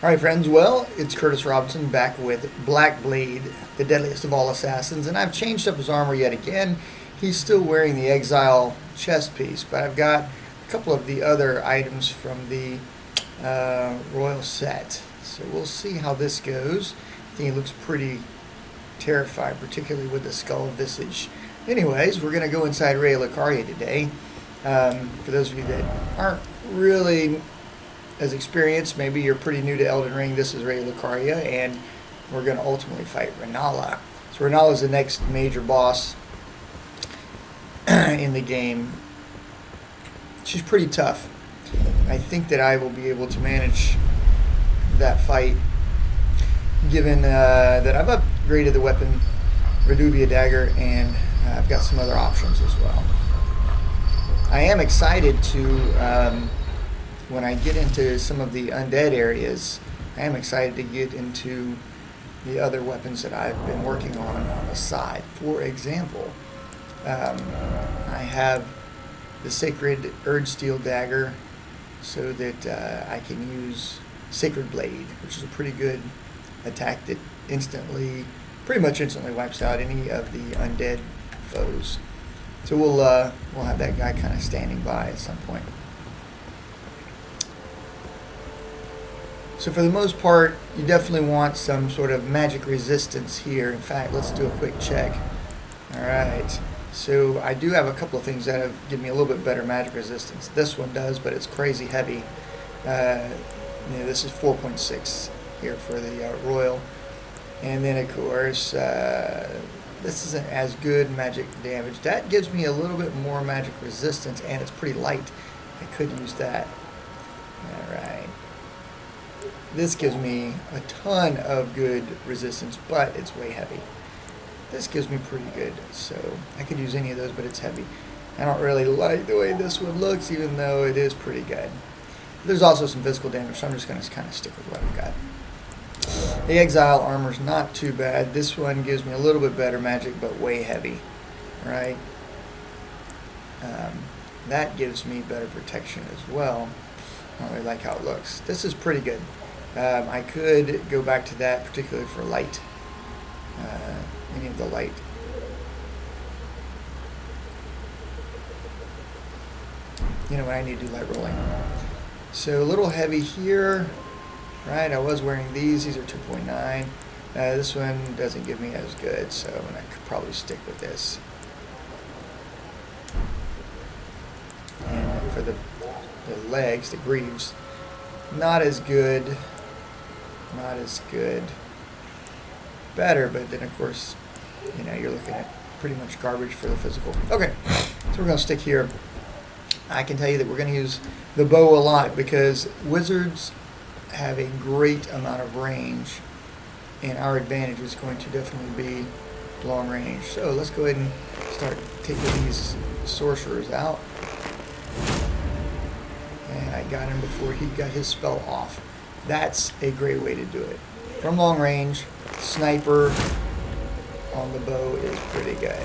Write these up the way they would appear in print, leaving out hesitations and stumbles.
Alright friends, well, it's Curtis Robinson back with Black Blade, the deadliest of all assassins, and I've changed up his armor yet again. He's still wearing the Exile chest piece, but I've got a couple of the other items from the Royal set. So we'll see how this goes. I think he looks pretty terrified, particularly with the skull visage. Anyways, we're going to go inside Reya Lucaria today. For those of you that aren't really as experienced, maybe you're pretty new to Elden Ring, this is Reya Lucaria, and we're going to ultimately fight Renala. So Renala is the next major boss in the game. She's pretty tough. I think that I will be able to manage that fight, given that I've upgraded the weapon, Reduvia Dagger, and I've got some other options as well. I am excited to... when I get into some of the undead areas, I am excited to get into the other weapons that I've been working on the side. For example, I have the Sacred Urge Steel Dagger so that I can use Sacred Blade, which is a pretty good attack that pretty much instantly wipes out any of the undead foes. So we'll have that guy kind of standing by at some point. So for the most part, you definitely want some sort of magic resistance here. In fact, let's do a quick check. Alright, so I do have a couple of things that have given me a little bit better magic resistance. This one does, but it's crazy heavy. This is 4.6 here for the Royal. And then of course, this isn't as good magic damage. That gives me a little bit more magic resistance, and it's pretty light. I could use that. Alright. This gives me a ton of good resistance, but it's way heavy. This gives me pretty good, so I could use any of those, but it's heavy. I don't really like the way this one looks, even though it is pretty good. There's also some physical damage, so I'm just going to kind of stick with what I've got. The Exile armor's not too bad. This one gives me a little bit better magic, but way heavy. Right? That gives me better protection as well. I don't really like how it looks. This is pretty good. I could go back to that, particularly for light. Any of the light. You know what, I need to do light rolling. So a little heavy here. Right, I was wearing these. These are 2.9. This one doesn't give me as good, so I could probably stick with this. And for the legs, the greaves, not as good. Not as good. Better, but then of course, you're looking at pretty much garbage for the physical. Okay, so we're going to stick here. I can tell you that we're going to use the bow a lot because wizards have a great amount of range, and our advantage is going to definitely be long range. So let's go ahead and start taking these sorcerers out. And I got him before he got his spell off. That's a great way to do it. From long range, sniper on the bow is pretty good.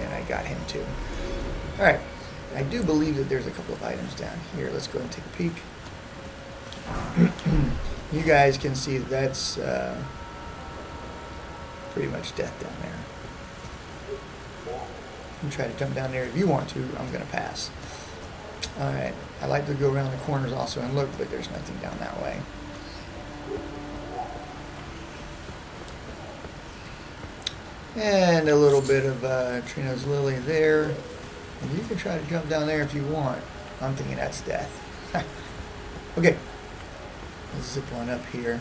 And I got him too. Alright, I do believe that there's a couple of items down here. Let's go ahead and take a peek. You guys can see that's pretty much death down there. You can try to jump down there if you want to. I'm going to pass. Alright, I like to go around the corners also and look, but there's nothing down that way. And a little bit of Trina's Lily there. And you can try to jump down there if you want. I'm thinking that's death. Okay. Let's zip one up here.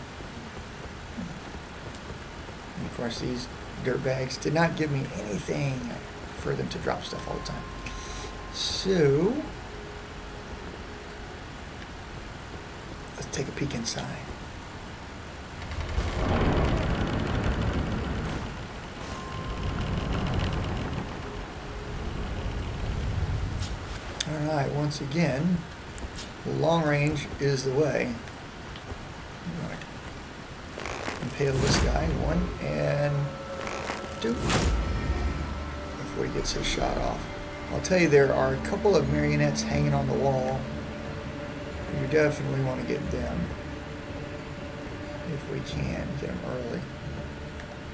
And of course these dirt bags did not give me anything. I prefer them to drop stuff all the time. So let's take a peek inside. Alright, once again, long range is the way. I'm going to impale this guy, 1 and 2, before he gets his shot off. I'll tell you, there are a couple of marionettes hanging on the wall. You definitely want to get them. if we can get him early.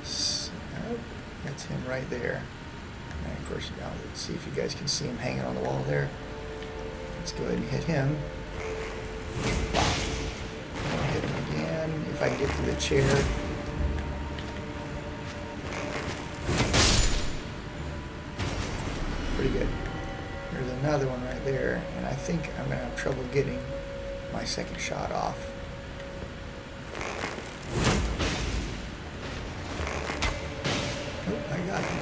Oh, that's him right there. And of course, now let's see if you guys can see him hanging on the wall there. Let's go ahead and hit him. And hit him again. If I can get to the chair. Pretty good. There's another one right there, and I think I'm going to have trouble getting my second shot off. Oh, I got him.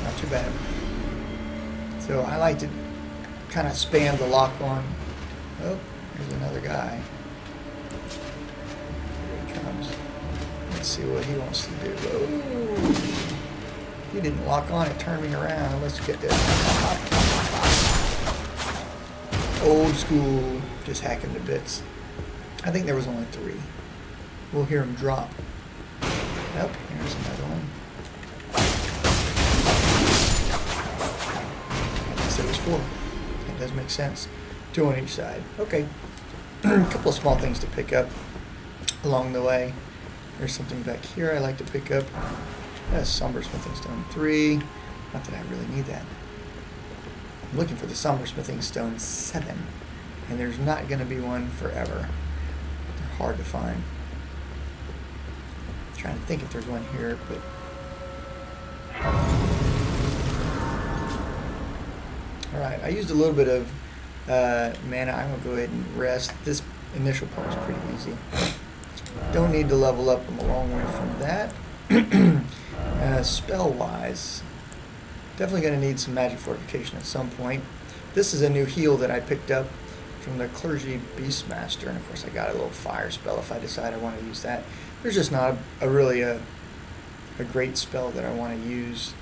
Not too bad. So I like to kind of spam the lock on. Oh, there's another guy. Here he comes. Let's see what he wants to do. Oh, he didn't lock on, it turned me around. Let's get this. Old school, just hack him to bits. I think there was only 3. We'll hear him drop. Yep, here's another one. I guess there was 4. It does make sense. 2 on each side. Okay. A couple of small things to pick up along the way. There's something back here I like to pick up. That's Somber Smithing Stone 3. Not that I really need that. I'm looking for the Somber Smithing Stone 7. And there's not going to be one forever. They're hard to find. I'm trying to think if there's one here, but... Alright, I used a little bit of mana. I'm going to go ahead and rest. This initial part was pretty easy. Don't need to level up. I'm a long way from that. Spell-wise, definitely going to need some magic fortification at some point. This is a new heal that I picked up from the Clergy Beastmaster, and of course I got a little fire spell if I decide I want to use that. There's just not a really a great spell that I want to use,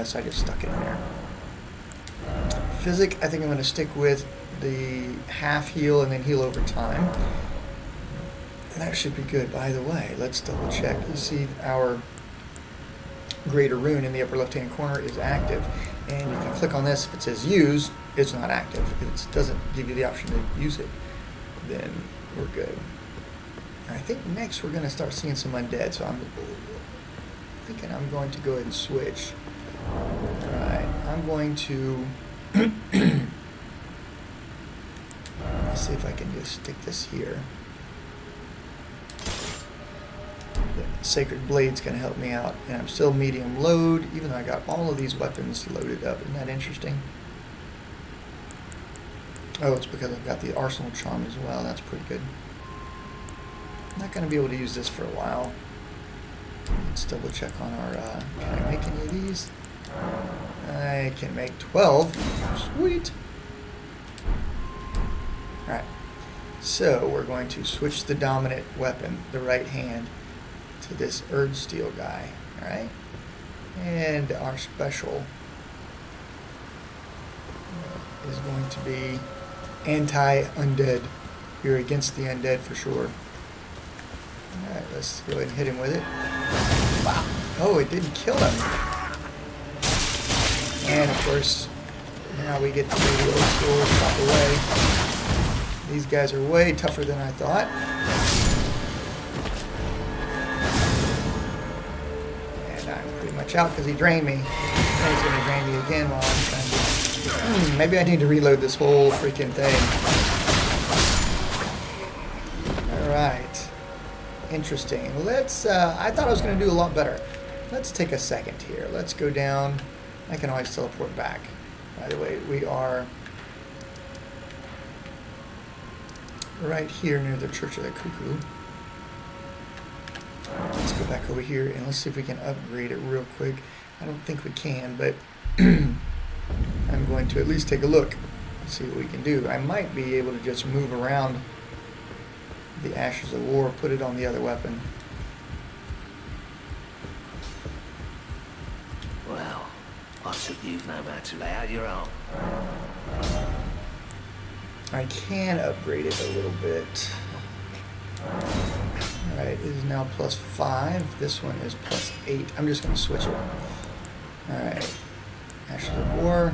so I just stuck it in there. Physic, I think I'm going to stick with the half heal and then heal over time. That should be good. By the way, let's double check. You see our greater rune in the upper left hand corner is active, and you can click on this. If it says use, it's not active. If it doesn't give you the option to use it, then we're good. I think next we're going to start seeing some undead, so I'm thinking I'm going to go ahead and switch. Alright, I'm going to let's see if I can just stick this here. The Sacred Blade's going to help me out, and I'm still medium load, even though I got all of these weapons loaded up. Isn't that interesting? Oh, it's because I've got the Arsenal Charm as well. That's pretty good. I'm not going to be able to use this for a while. Let's double check on our... can I make any of these? I can make 12. Sweet. Alright. So, we're going to switch the dominant weapon, the right hand, to this Erd Steel guy. Alright? And our special is going to be anti-undead. You're against the undead for sure. Alright, let's go ahead and hit him with it. Wow. Oh, it didn't kill him. And of course, now we get to do the old school chop away. These guys are way tougher than I thought. And I'm pretty much out because he drained me. And he's going to drain me again while I'm trying to... maybe I need to reload this whole freaking thing. Alright. Interesting. Let's, I thought I was going to do a lot better. Let's take a second here. Let's go down. I can always teleport back. By the way, we are right here near the Church of the Cuckoo. Let's go back over here and let's see if we can upgrade it real quick. I don't think we can, but I'm going to at least take a look and see what we can do. I might be able to just move around the Ashes of War, put it on the other weapon. Well, I took you've no man to lay out your own. I can upgrade it a little bit. Alright, it is now +5. This one is +8. I'm just going to switch it. Alright. Ashes of War.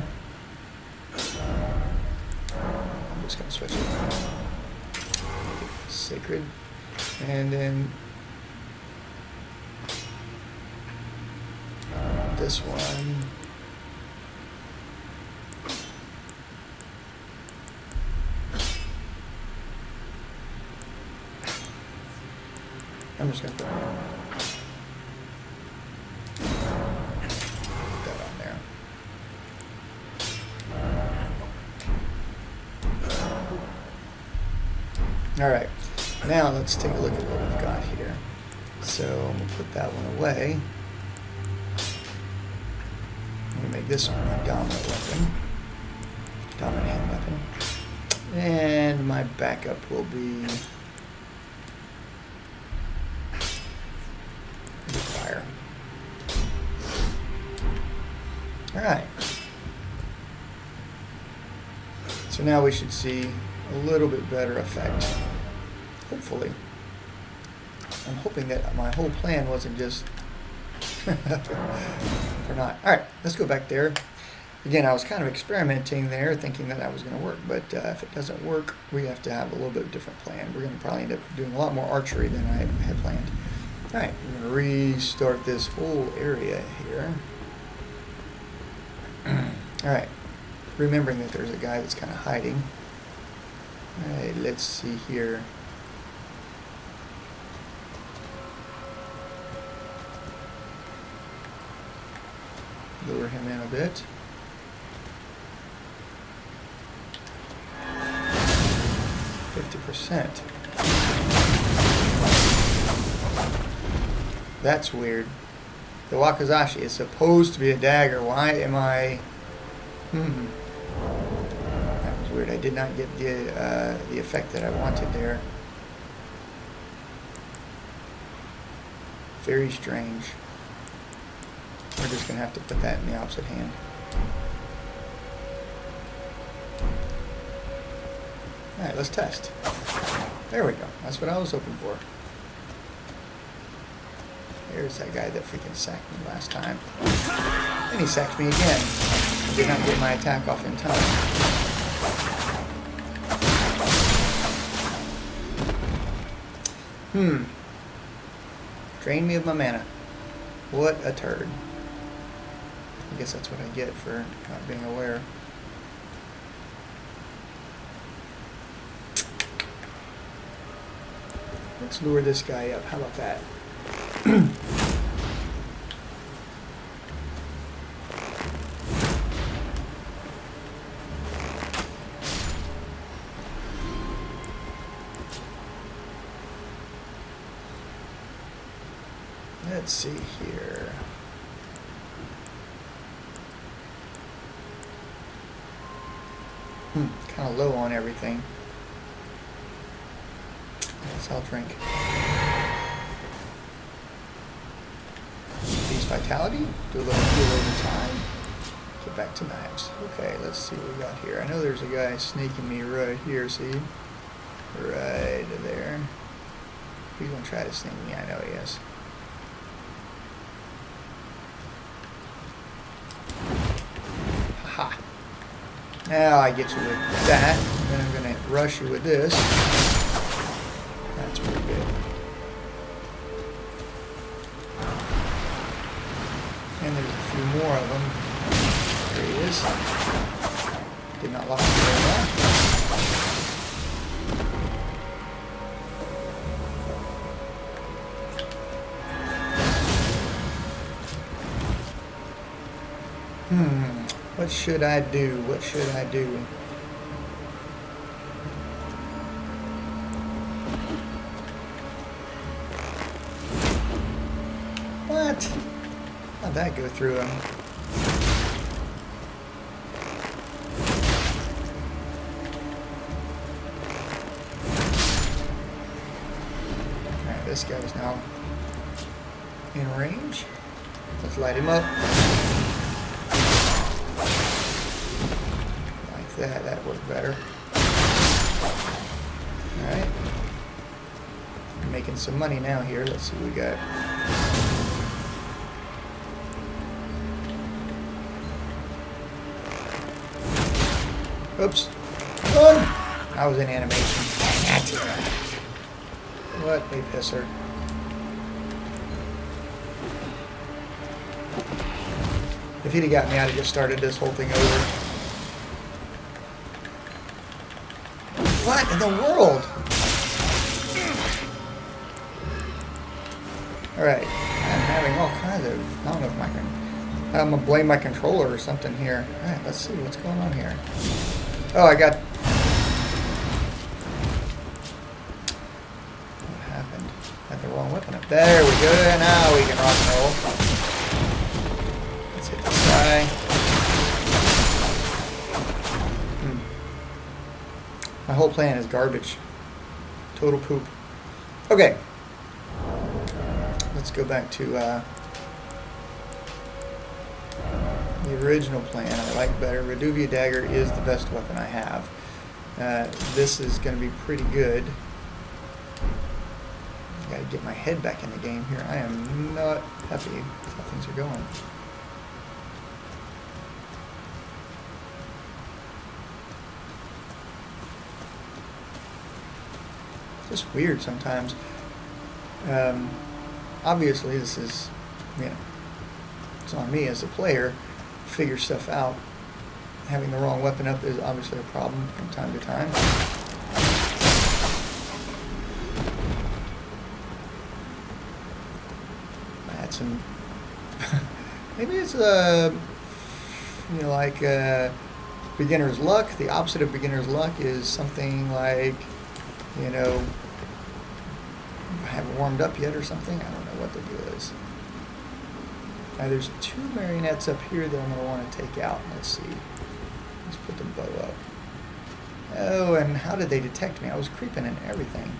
just going to switch it. Sacred. And then this one. I'm just going to put that on there. All right, now let's take a look at what we've got here. So I'm going to put that one away. I'm going to make this one my dominant weapon. Dominant hand weapon. And my backup will be fire. All right. So now we should see a little bit better effect. Hopefully. I'm hoping that my whole plan wasn't just for not. All right, let's go back there. Again, I was kind of experimenting there, thinking that was going to work, but if it doesn't work, we have to have a little bit different plan. We're going to probably end up doing a lot more archery than I had planned. All right, we're going to restart this whole area here. All right, remembering that there's a guy that's kind of hiding. All right, let's see here. Lure him in a bit. %. That's weird. The wakizashi is supposed to be a dagger. Why am I... That was weird. I did not get the effect that I wanted there. Very strange. We're just going to have to put that in the opposite hand. Alright, let's test. There we go. That's what I was hoping for. There's that guy that freaking sacked me last time. And he sacked me again. I did not get my attack off in time. Drained me of my mana. What a turd. I guess that's what I get for not being aware. Let's lure this guy up. How about that? Let's see here. Kind of low on everything. Yes, I'll drink. Beast Vitality. Do a little heal over time. Get back to knives. Okay, let's see what we got here. I know there's a guy sneaking me right here, see? Right there. He's going to try to sneak me. I know he is. Haha. Now I get you with that. Then I'm going to rush you with this. That's pretty good. And there's a few more of them. There he is. Did not lock him very well. What should I do? What should I do? What? How'd that go through him? Alright, this guy's now in range. Let's light him up. That worked better. Alright. Making some money now here. Let's see what we got. Oops. Run! I was in animation. Dang it. What a pisser. If he'd have got me, I'd have just started this whole thing over. What in the world? Alright, I'm having all kinds of, I don't know if I'm gonna blame my controller or something here. Alright, let's see what's going on here. Oh, I got, what happened? Had the wrong weapon up. There we go, now we can rock and roll. Let's hit this guy. My whole plan is garbage. Total poop. Okay. Let's go back to the original plan. I like better. Reduvia Dagger is the best weapon I have. This is going to be pretty good. I gotta get my head back in the game here. I am not happy with how things are going. Just weird sometimes. Obviously, this is, it's on me as a player to figure stuff out. Having the wrong weapon up is obviously a problem from time to time. I had some, maybe it's like beginner's luck. The opposite of beginner's luck is something like, I haven't warmed up yet or something. I don't know what the deal is. Now there's 2 marionettes up here that I'm going to want to take out. Let's see. Let's put the bow up. Oh, and how did they detect me? I was creeping and everything.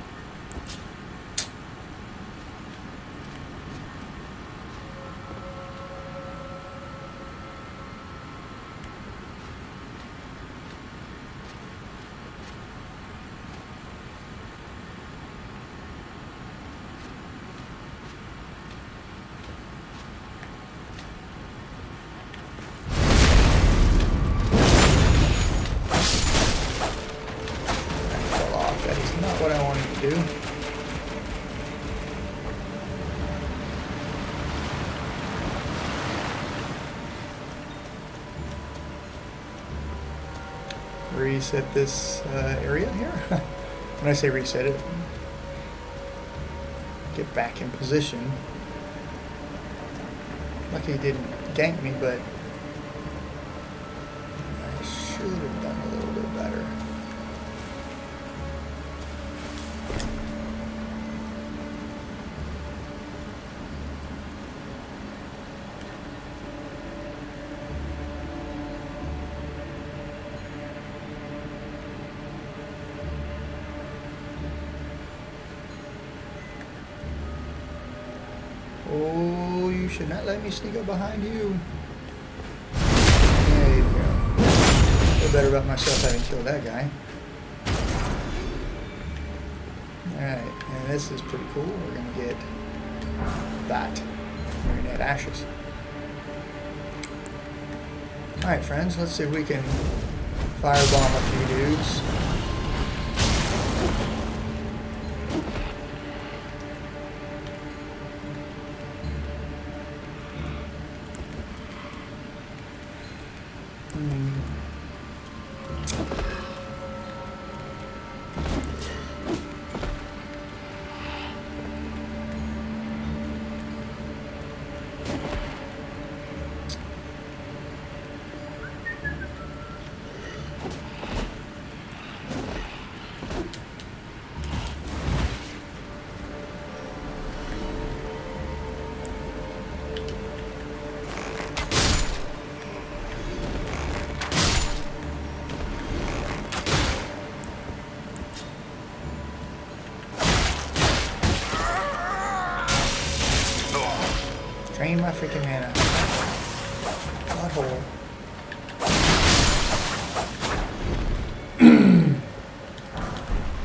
What I wanted to do. Reset this area here. When I say reset it, get back in position. Lucky he didn't gank me, but I should have done a little bit better. Oh, you should not let me sneak up behind you. There you go. Feel better about myself having killed that guy. Alright, and this is pretty cool. We're going to get that. Marionette ashes. Alright, friends, let's see if we can firebomb a few dudes. Drain my freaking mana. Butthole.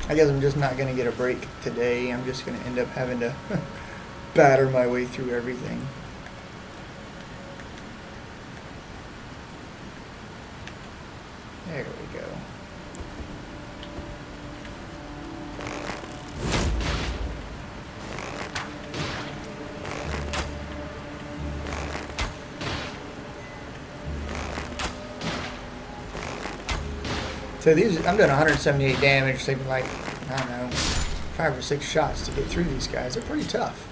I guess I'm just not going to get a break today. I'm just going to end up having to batter my way through everything. There we go. So these, I'm doing 178 damage, taking like, I don't know, 5 or 6 shots to get through these guys. They're pretty tough.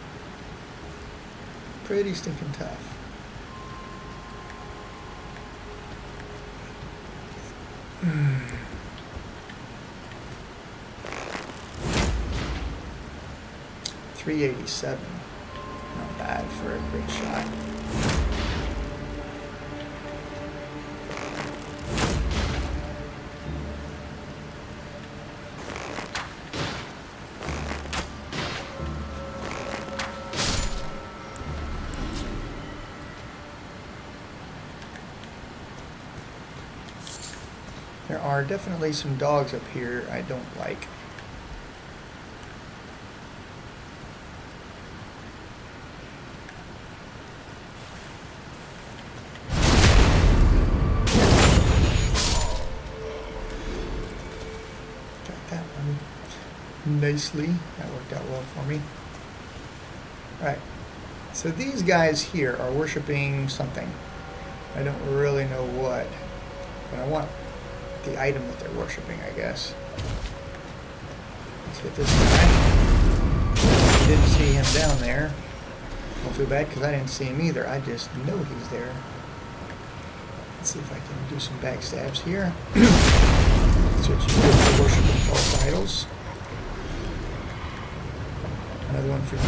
Pretty stinking tough. Hmm. 387. Not bad for a great shot. There are definitely some dogs up here I don't like. Got that one nicely. That worked out well for me. Alright, so these guys here are worshiping something. I don't really know what, but I want the item that they're worshiping, I guess. Let's hit this guy. Didn't see him down there. Don't feel bad because I didn't see him either. I just know he's there. Let's see if I can do some backstabs here. Switch to worshiping false idols. Another one for you.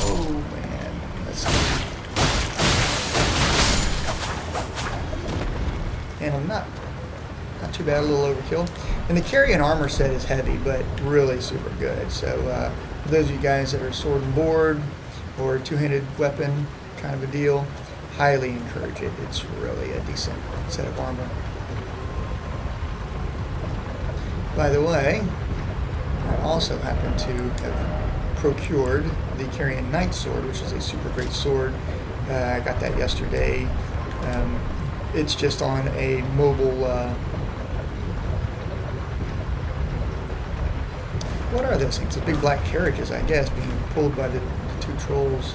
Oh man, let's see. And I'm not too bad, a little overkill. And the carry and armor set is heavy, but really super good. So for those of you guys that are sword and board or two-handed weapon kind of a deal, highly encourage it. It's really a decent set of armor. By the way, I also happen to have procured the Carrion Knight sword, which is a super great sword. I got that yesterday. It's just on a mobile, what are those things? The big black carriages, I guess, being pulled by the 2 trolls.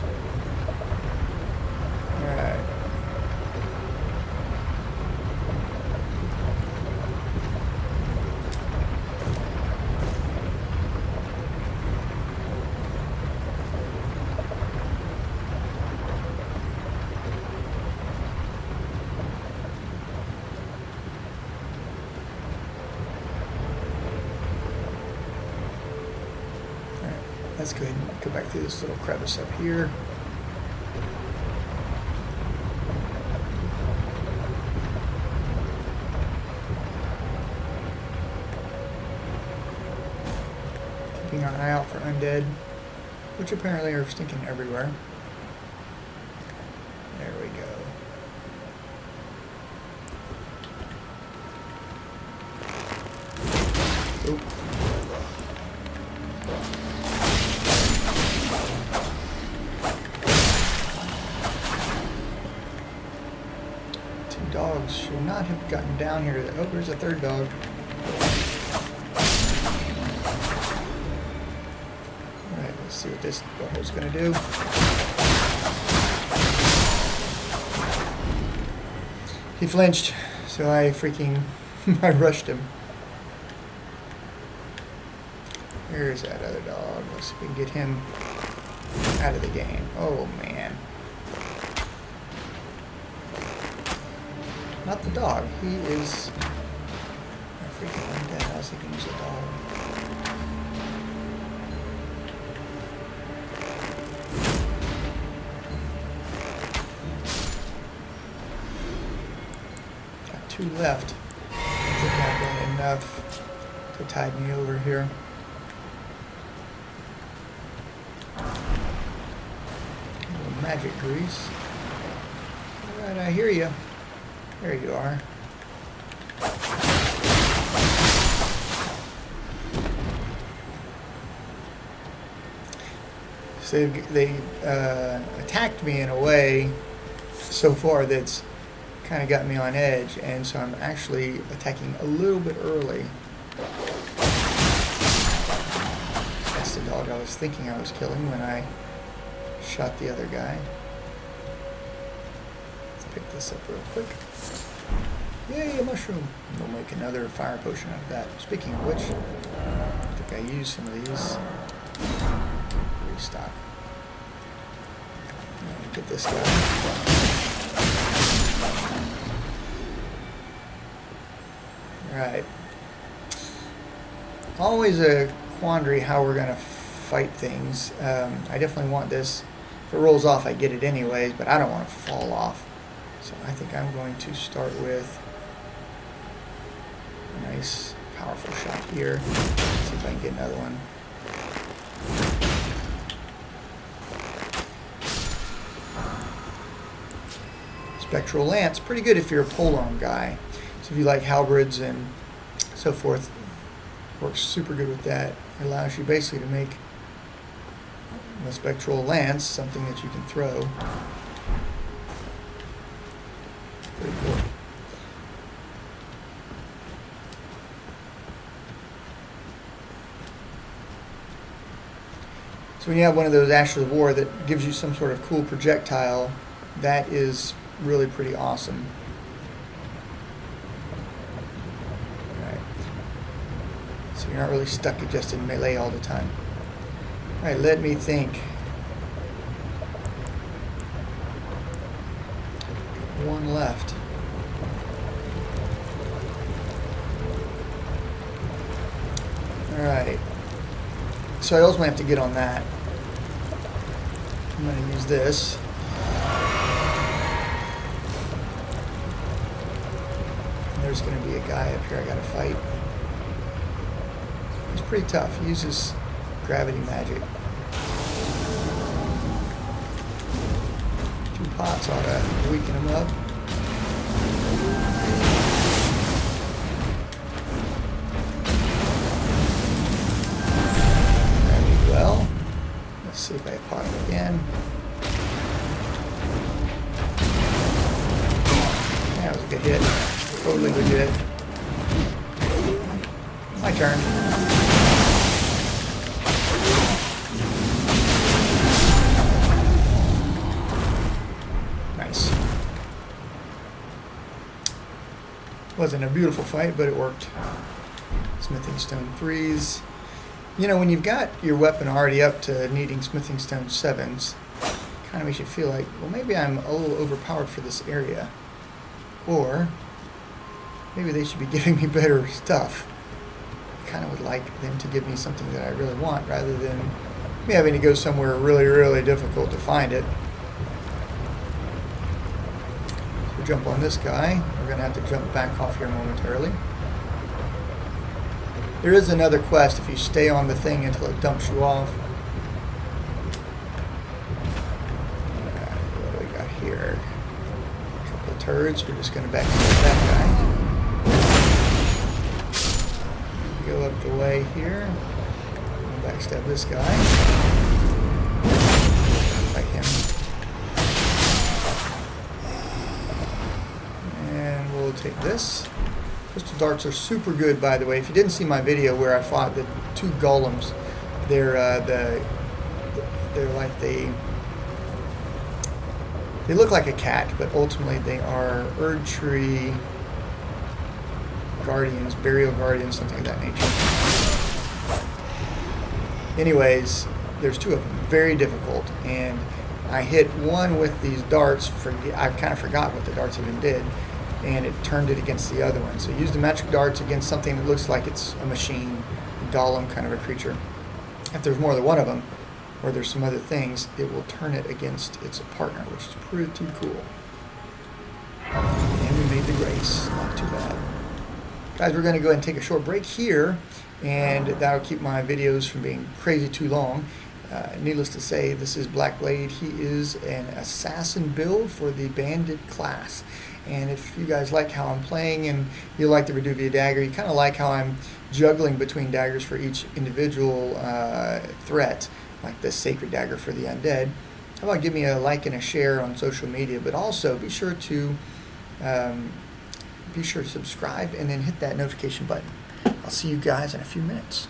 Alright. Let's go ahead and go back through this little crevice up here. Keeping our eye out for undead, which apparently are stinking everywhere. There we go. Oop. Dogs should not have gotten down here. Oh, there's a third dog. Alright, let's see what this butthole's gonna do. He flinched, so I I rushed him. There's that other dog. Let's see if we can get him out of the game. Oh, man. Not the dog. He is a freaking undead. I was thinking he was a dog. Got 2 left. I think I've done enough to tide me over here. A little magic grease. Alright, I hear you. There you are. So they attacked me in a way so far that's kind of got me on edge, and so I'm actually attacking a little bit early. That's the dog I was thinking I was killing when I shot the other guy. Let's pick this up real quick. Yay, a mushroom. We'll make another fire potion out of that. Speaking of which, I think I used some of these. Restock. Get this guy. Alright. Always a quandary how we're going to fight things. I definitely want this. If it rolls off, I get it anyways, but I don't want to fall off. So I think I'm going to start with a nice, powerful shot here. See if I can get another one. Spectral Lance, pretty good if you're a polearm guy. So if you like halberds and so forth, works super good with that. It allows you basically to make the Spectral Lance something that you can throw. Pretty cool. So when you have one of those Ashes of War that gives you some sort of cool projectile, that is really pretty awesome. Alright. So you're not really stuck just in melee all the time. Alright, let me think. One left. Alright. So I also might have to get on that. I'm going to use this. There's going to be a guy up here I got to fight. He's pretty tough. He uses gravity magic. 2 pots ought to weaken him up. Gravity well. Let's see if I pot him again. That was a good hit. Totally legit. My turn. Nice. Wasn't a beautiful fight, but it worked. Smithing Stone 3s. You know, when you've got your weapon already up to needing Smithing Stone 7s, kind of makes you feel like, well, maybe I'm a little overpowered for this area. Or maybe they should be giving me better stuff. I kind of would like them to give me something that I really want rather than me having to go somewhere really, really difficult to find it. So jump on this guy. We're going to have to jump back off here momentarily. There is another quest if you stay on the thing until it dumps you off. Alright, what do we got here? A couple of turrets. We're just going to backstab that guy. Go up the way here. Backstab this guy. Fight him. And we'll take this. Crystal darts are super good, by the way. If you didn't see my video where I fought the 2 golems, they're like they look like a cat, but ultimately they are Erdtree guardians, burial guardians, something of that nature. Anyways, there's 2 of them, very difficult, and I hit one with these darts. I kind of forgot what the darts even did, and it turned it against the other one. So use the magic darts against something that looks like it's a machine, a golem kind of a creature. If there's more than one of them, or there's some other things, it will turn it against its partner, which is pretty cool. And we made the race, not too bad. Guys, we're going to go ahead and take a short break here, and that'll keep my videos from being crazy too long. Needless to say, this is Blackblade. He is an assassin build for the bandit class. And if you guys like how I'm playing and you like the Reduvia dagger, you kind of like how I'm juggling between daggers for each individual threat, like the sacred dagger for the undead, how about give me a like and a share on social media, but also be sure to subscribe and then hit that notification button. I'll see you guys in a few minutes.